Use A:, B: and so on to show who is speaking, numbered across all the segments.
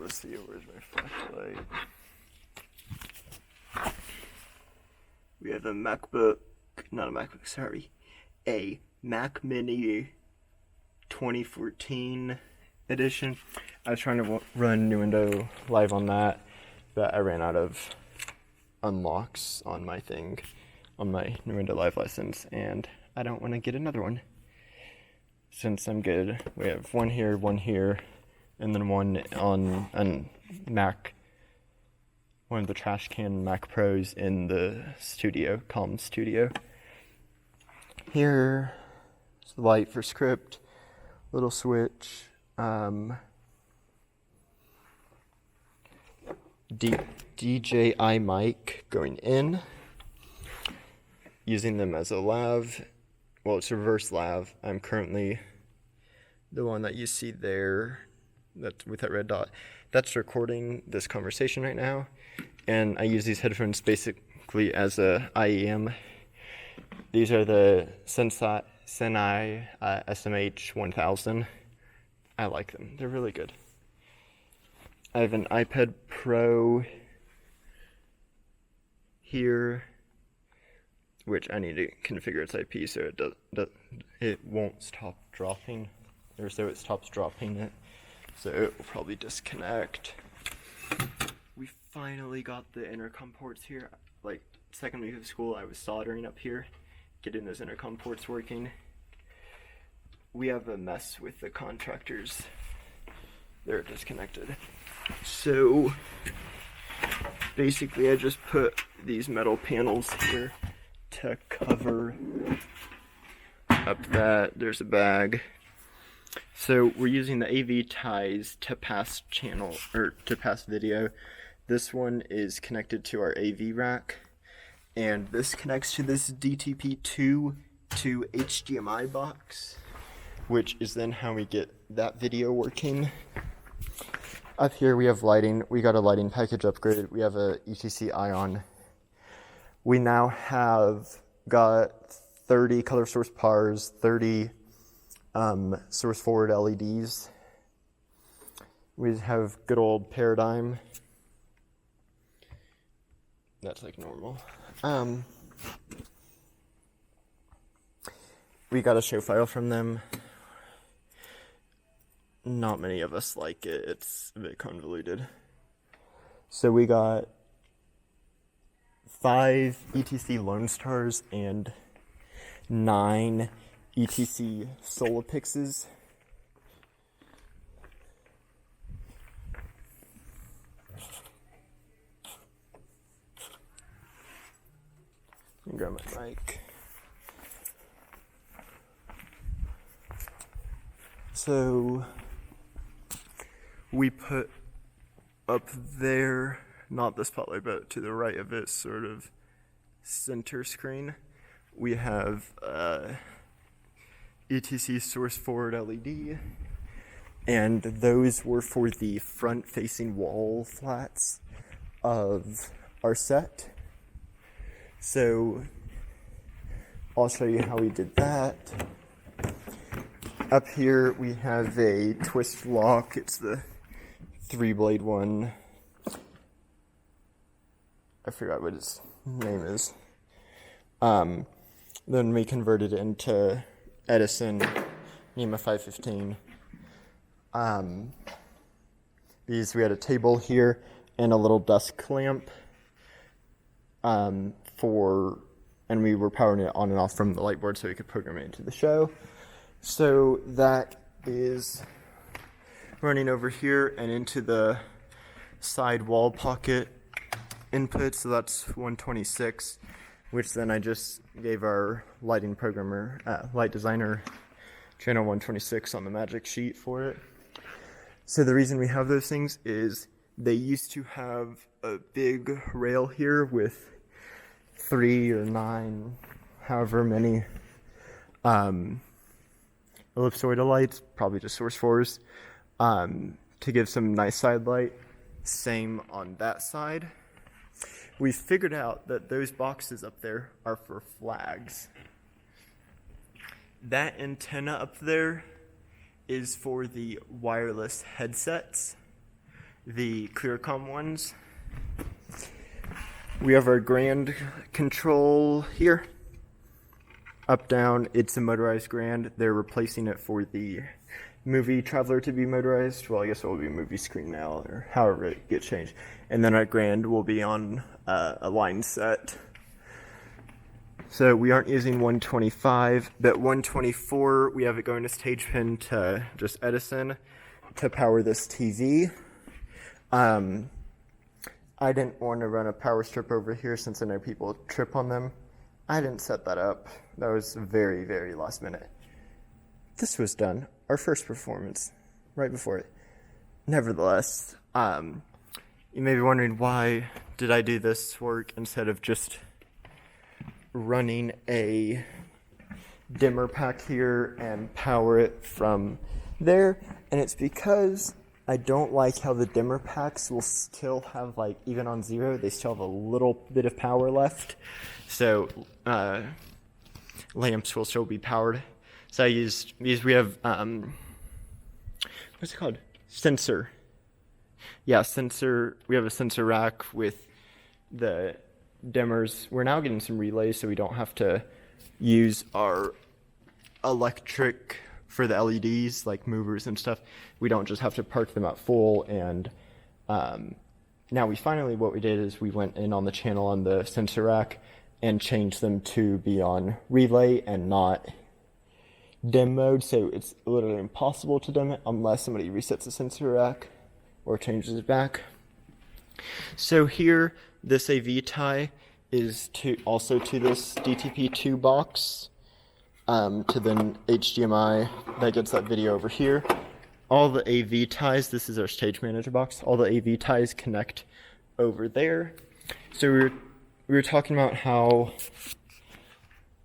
A: Let's see, where's my flashlight? We have a MacBook, not a MacBook, sorry, a Mac Mini 2014 edition. I was trying to run New Window Live on that, but I ran out of unlocks on my thing, on my New Window Live license, and I don't want to get another one. Since I'm good, we have one here, and then one on a Mac, one of the trash can Mac Pros in the studio, Calm Studio. Here is the light for script, little switch, DJI mic going in, using them as a lav. Well, it's reverse lav. I'm currently the one that you see there, that's with that red dot. That's recording this conversation right now, and I use these headphones basically as a IEM. These are the Sennheiser SMH 1000. I like them. They're really good. I have an iPad Pro here, which I need to configure its IP so it won't stop dropping, or so it stops dropping it. So it will probably disconnect. We finally got the intercom ports here. Like, second week of school, I was soldering up here, getting those intercom ports working. We have a mess with the contractors. They're disconnected. So basically I just put these metal panels here to cover up that. There's a bag. So we're using the AV ties to pass channel, or to pass video. This one is connected to our AV rack, and this connects to this DTP2 to HDMI box, which is then how we get that video working. Up here we have lighting. We got a lighting package upgrade. We have a ETC Ion. We now have got 30 color source PARs, 30 source forward LEDs. We have good old Paradigm. That's like normal. We got a show file from them. Not many of us like it. It's a bit convoluted. So we got 5 ETC Lone Stars and 9 ETC Solapixes. Let me grab my mic. So we put up there, not the spotlight, but to the right of it, sort of center screen, we have ETC source forward LED, and those were for the front facing wall flats of our set. So I'll show you how we did that. Up here we have a twist lock. It's the 3-blade one. I forgot what its name is. Then we converted it into Edison NEMA 515. We had a table here and a little desk lamp and we were powering it on and off from the light board so we could program it into the show. So that is running over here and into the side wall pocket input, so that's 126, which then I just gave our lighting programmer, light designer, channel 126 on the magic sheet for it. So the reason we have those things is they used to have a big rail here with 3 or 9, however many, ellipsoidal lights, probably just source 4s, to give some nice side light. Same on that side. We figured out that those boxes up there are for flags. That antenna up there is for the wireless headsets, the Clearcom ones. We have our Grand control here. Up, down, it's a motorized Grand. They're replacing it for the movie Traveler to be motorized. Well, I guess it will be a movie screen now, or however it gets changed. And then our Grand will be on a line set. So we aren't using 125, but 124, we have it going to stage pin to just Edison to power this TV. I didn't want to run a power strip over here since I know people trip on them. I didn't set that up. That was very, very last minute. This was done, our first performance, right before it. Nevertheless, you may be wondering, why did I do this work instead of just running a dimmer pack here and power it from there? And it's because I don't like how the dimmer packs will still have, like, even on 0, they still have a little bit of power left. So lamps will still be powered. So I used these. We have what's it called? Sensor. Yeah, sensor. We have a sensor rack with the dimmers. We're now getting some relays, so we don't have to use our electric for the LEDs, like movers and stuff. We don't just have to park them at full. And now what we did is we went in on the channel on the sensor rack and changed them to be on relay and not dim mode. So it's literally impossible to dim it unless somebody resets the sensor rack or changes it back. So here, this AV tie is also to this DTP2 box, to the HDMI that gets that video over here. All the AV ties, this is our stage manager box, all the AV ties connect over there. So we were talking about how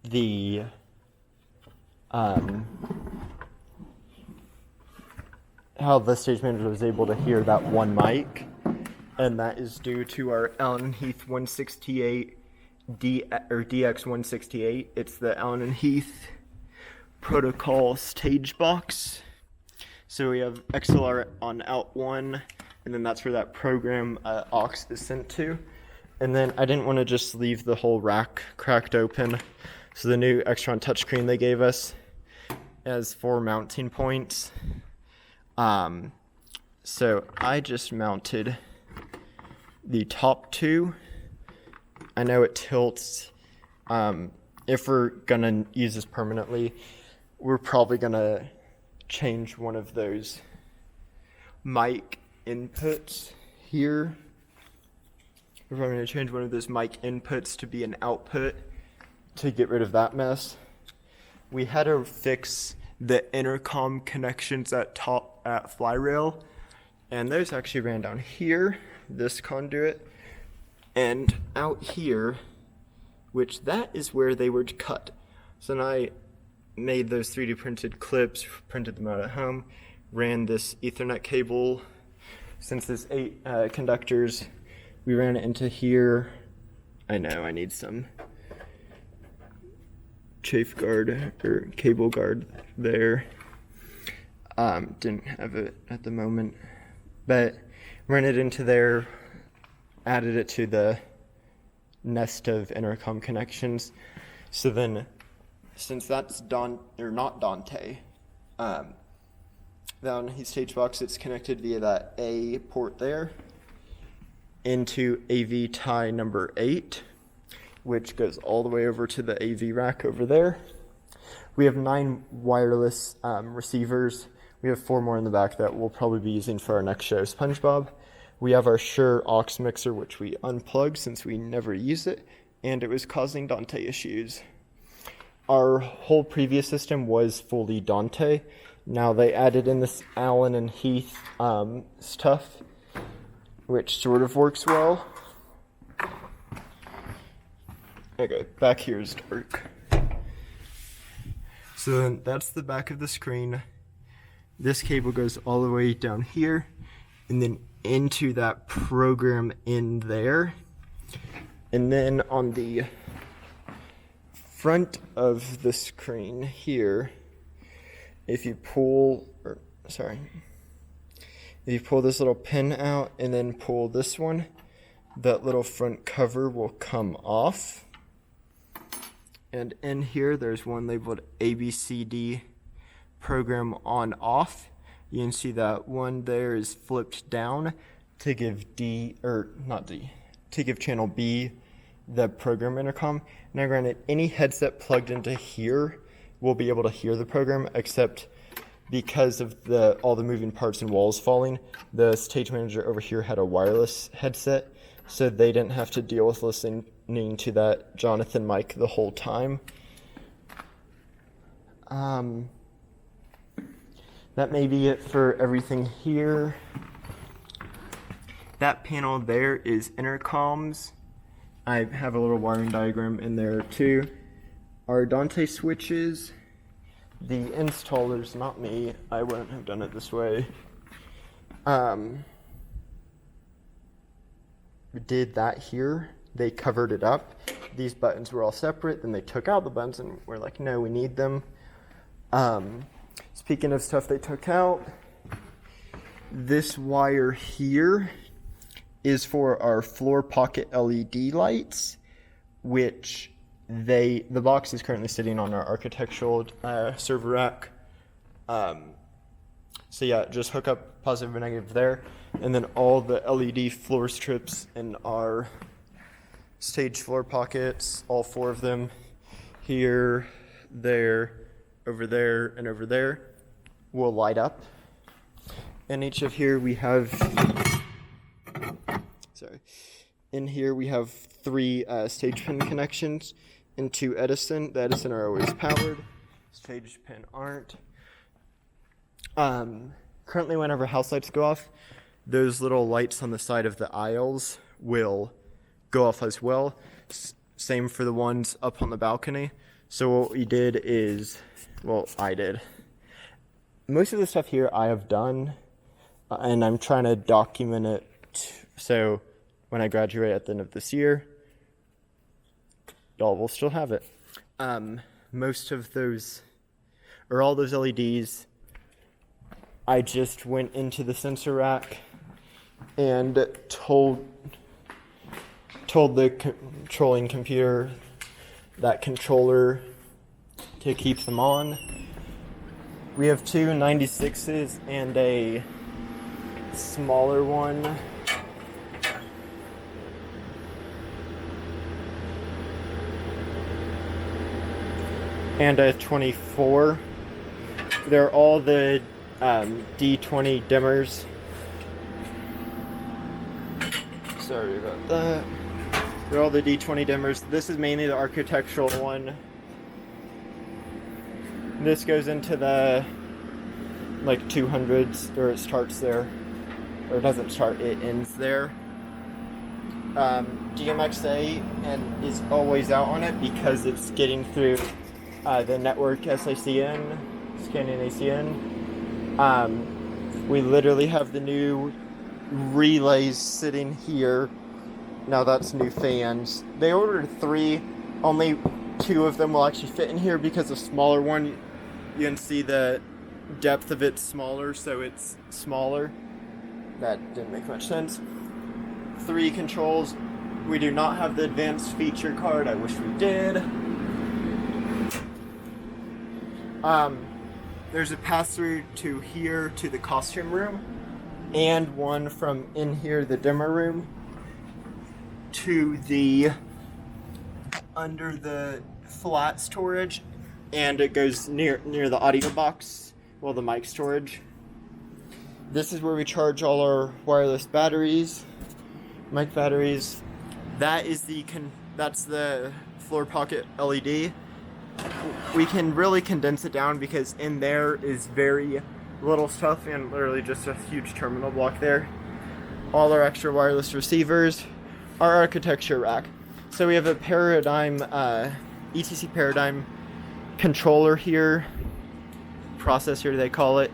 A: the stage manager was able to hear that one mic, and that is due to our Allen Heath 168 DX168. It's the Allen Heath protocol stage box. So we have XLR on out 1, and then that's where that program aux is sent to. And then I didn't want to just leave the whole rack cracked open. So the new Extron touchscreen they gave us has 4 mounting points. So I just mounted the top 2. I know it tilts. If we're gonna use this permanently, we're probably gonna change one of those mic inputs here. We're probably going to change one of those mic inputs to be an output to get rid of that mess. We had to fix the intercom connections at Flyrail, and those actually ran down here, this conduit, and out here, which that is where they were cut. So then I made those 3D printed clips, printed them out at home, ran this Ethernet cable. Since there's 8 conductors, we ran it into here. I know I need some chafe guard or cable guard there. Didn't have it at the moment, but ran it into there, added it to the nest of intercom connections. So then, since that's not Dante, down his stage box, it's connected via that A port there into AV tie number 8, which goes all the way over to the AV rack over there. We have 9 wireless receivers. We have 4 more in the back that we'll probably be using for our next show, SpongeBob. We have our Shure aux mixer, which we unplugged since we never use it, and it was causing Dante issues. Our whole previous system was fully Dante. Now they added in this Allen and Heath stuff, which sort of works well. Okay, back here is dark. So then that's the back of the screen. This cable goes all the way down here and then into that program in there. And then on the front of the screen here, if you If you pull this little pin out and then pull this one, that little front cover will come off. And in here, there's one labeled ABCD program on off. You can see that one there is flipped down to give to give channel B the program intercom. Now granted, any headset plugged into here will be able to hear the program, except because of all the moving parts and walls falling, the stage manager over here had a wireless headset, so they didn't have to deal with listening to that Jonathan mic the whole time. That may be it for everything here. That panel there is intercoms. I have a little wiring diagram in there too. Our Dante switches, the installers, not me, I wouldn't have done it this way. We did that here. They covered it up. These buttons were all separate, then they took out the buttons and we're like, no, we need them. Speaking of stuff they took out, this wire here is for our floor pocket LED lights, which the box is currently sitting on our architectural server rack. So yeah, just hook up positive and negative there, and then all the LED floor strips in our stage floor pockets, all 4 of them, here, there, over there, and over there, will light up. In each of here we have, in here we have 3 stage pin connections into Edison. The Edison are always powered, stage pin aren't. Currently whenever house lights go off, those little lights on the side of the aisles will go off as well. Same for the ones up on the balcony. So what we did is, well, I did. Most of the stuff here I have done, and I'm trying to document it so when I graduate at the end of this year, y'all will still have it. Most of those, or all those LEDs, I just went into the sensor rack and told the controlling computer, that controller, to keep them on. We have 2 96s and a smaller one. And a 24. They're all the D20 dimmers. Sorry about that. They're all the D20 dimmers. This is mainly the architectural one. This goes into the 200s, or it starts there. Or it doesn't start, it ends there. DMXA and is always out on it because it's getting through the network SICN, scanning ACN. We literally have the new relays sitting here. Now that's new fans. They ordered 3, only 2 of them will actually fit in here because the smaller one, you can see the depth of it's smaller, so it's smaller. That didn't make much sense. 3 controls. We do not have the advanced feature card. I wish we did. There's a pass-through to here to the costume room, and one from in here, the dimmer room, to the under the flat storage, and it goes near the audio box, well, the mic storage. This is where we charge all our wireless batteries, mic batteries. That is that's the floor pocket LED. We can really condense it down because in there is very little stuff and literally just a huge terminal block there. All our extra wireless receivers, our architecture rack. So we have a Paradigm, ETC Paradigm controller here, processor they call it.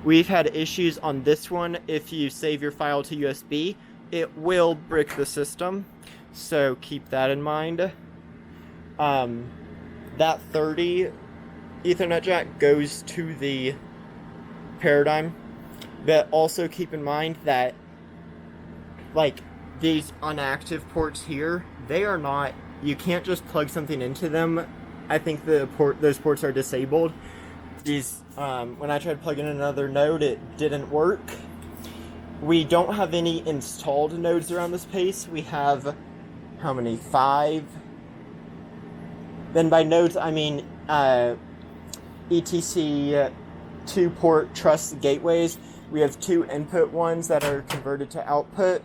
A: We've had issues on this one. If you save your file to USB, it will brick the system, so keep that in mind. That 30 Ethernet jack goes to the Paradigm. But also keep in mind that, like, these inactive ports here, they are not, you can't just plug something into them. I think those ports are disabled. These, when I tried plugging in another node, it didn't work. We don't have any installed nodes around this place. We have, how many? 5. Then by nodes, I mean ETC 2-port truss gateways. We have 2 input ones that are converted to output.